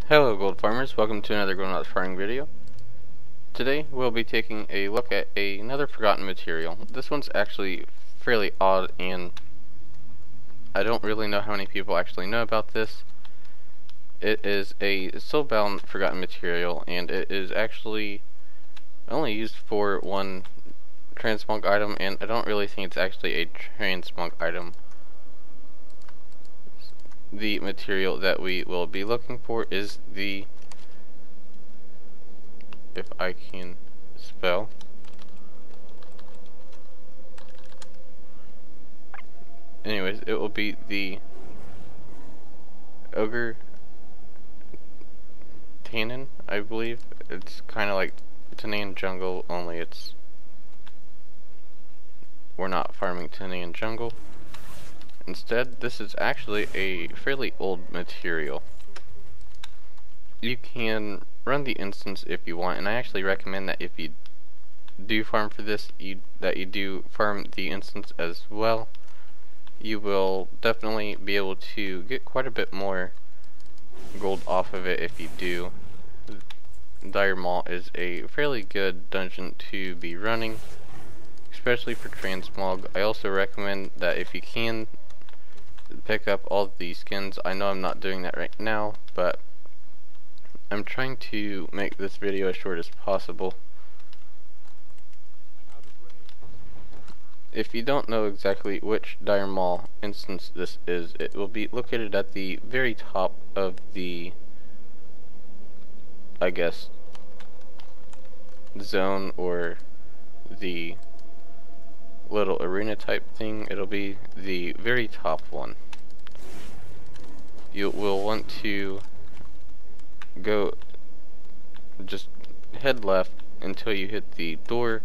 Hello gold farmers, welcome to another Grown-Ups Farming video. Today we'll be taking a look at another forgotten material. This one's actually fairly odd and I don't really know how many people actually know about this. It is a soulbound forgotten material and it is actually only used for one transmog item, and I don't really think it's actually a transmog item. The material that we will be looking for is the, if I can spell, anyways, it will be the Ogre Tannin, I believe. It's kind of like Tannin Jungle, only we're not farming Tannin Jungle. Instead, this is actually a fairly old material. You can run the instance if you want, and I actually recommend that if you do farm for this, that you do farm the instance as well. You will definitely be able to get quite a bit more gold off of it if you do. Dire Maul is a fairly good dungeon to be running, especially for transmog. I also recommend that if you can, pick up all the skins. I know I'm not doing that right now, but I'm trying to make this video as short as possible. If you don't know exactly which Dire Maul instance this is, it will be located at the very top of the, I guess, zone or the little arena type thing. It'll be the very top one. You will want to go, just head left until you hit the door.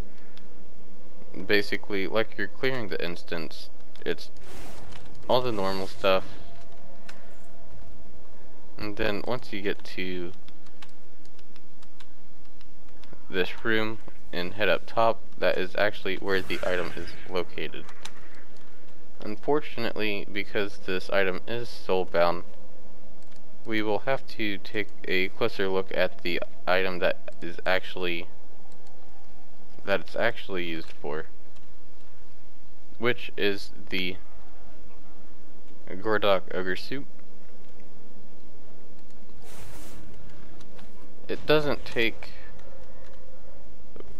Basically, like you're clearing the instance, it's all the normal stuff. And then once you get to this room and head up top, that is actually where the item is located. Unfortunately, because this item is soulbound, we will have to take a closer look at the item that it's actually used for, which is the Gordok Ogre Suit. It doesn't take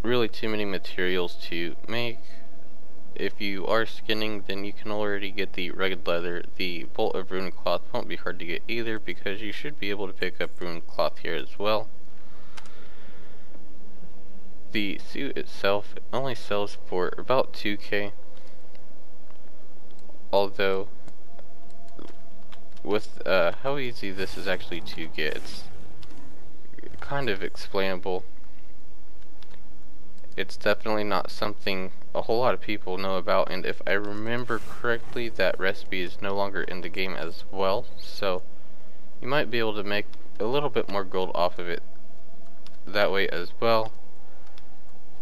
really too many materials to make. If you are skinning, then you can already get the rugged leather. The bolt of rune cloth won't be hard to get either, because you should be able to pick up rune cloth here as well. The suit itself only sells for about 2k, although with how easy this is actually to get, it's kind of explainable. It's definitely not something a whole lot of people know about, and if I remember correctly, that recipe is no longer in the game as well, so you might be able to make a little bit more gold off of it that way as well.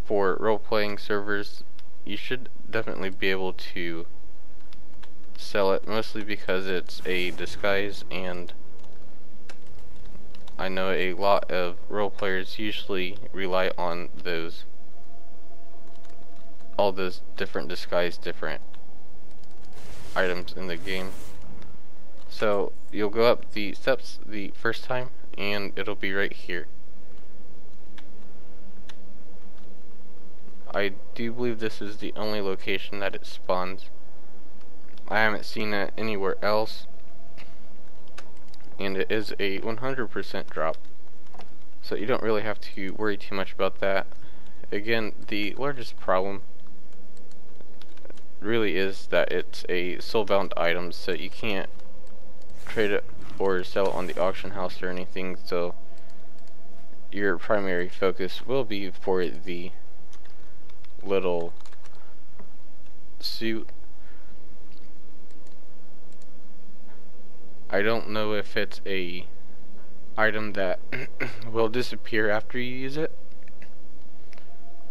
For role-playing servers, you should definitely be able to sell it, mostly because it's a disguise, and I know a lot of role players usually rely on all those different different items in the game. So you'll go up the steps the first time and it'll be right here. I do believe this is the only location that it spawns. I haven't seen it anywhere else, and it is a 100% drop, so you don't really have to worry too much about that. Again, the largest problem really is that it's a soulbound item, so you can't trade it or sell it on the auction house or anything, so your primary focus will be for the little suit. I don't know if it's a item that will disappear after you use it,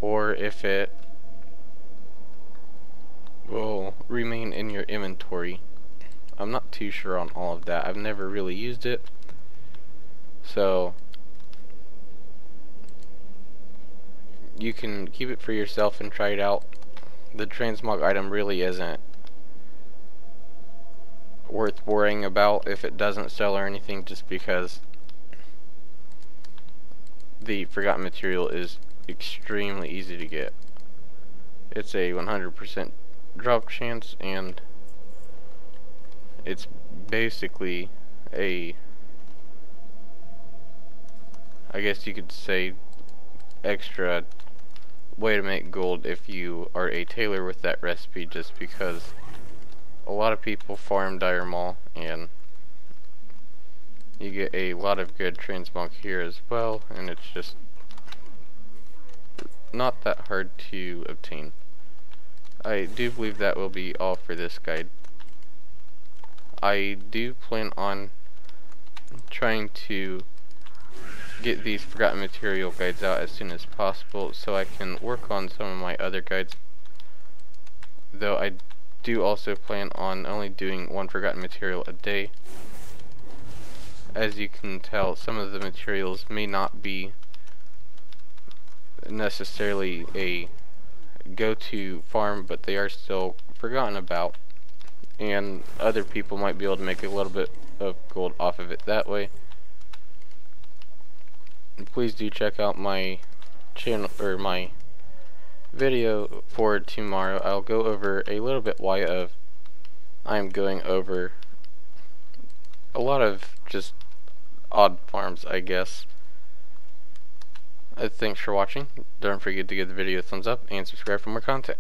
or if it will remain in your inventory. I'm not too sure on all of that. I've never really used it, So you can keep it for yourself and try it out. The transmog item really isn't worth worrying about if it doesn't sell or anything, just because the forgotten material is extremely easy to get. It's a 100% drop chance, and it's basically a, I guess you could say, extra way to make gold if you are a tailor with that recipe, just because a lot of people farm Dire Maul, and you get a lot of good transmog here as well, and it's just not that hard to obtain. I do believe that will be all for this guide. I do plan on trying to get these forgotten material guides out as soon as possible so I can work on some of my other guides, though I do also plan on only doing one forgotten material a day. As you can tell, some of the materials may not be necessarily a go-to farm, but they are still forgotten about, and other people might be able to make a little bit of gold off of it that way. And please do check out my channel, or my video for tomorrow. I'll go over a little bit why of I'm going over a lot of just odd farms, I guess. Thanks for watching. Don't forget to give the video a thumbs up and subscribe for more content.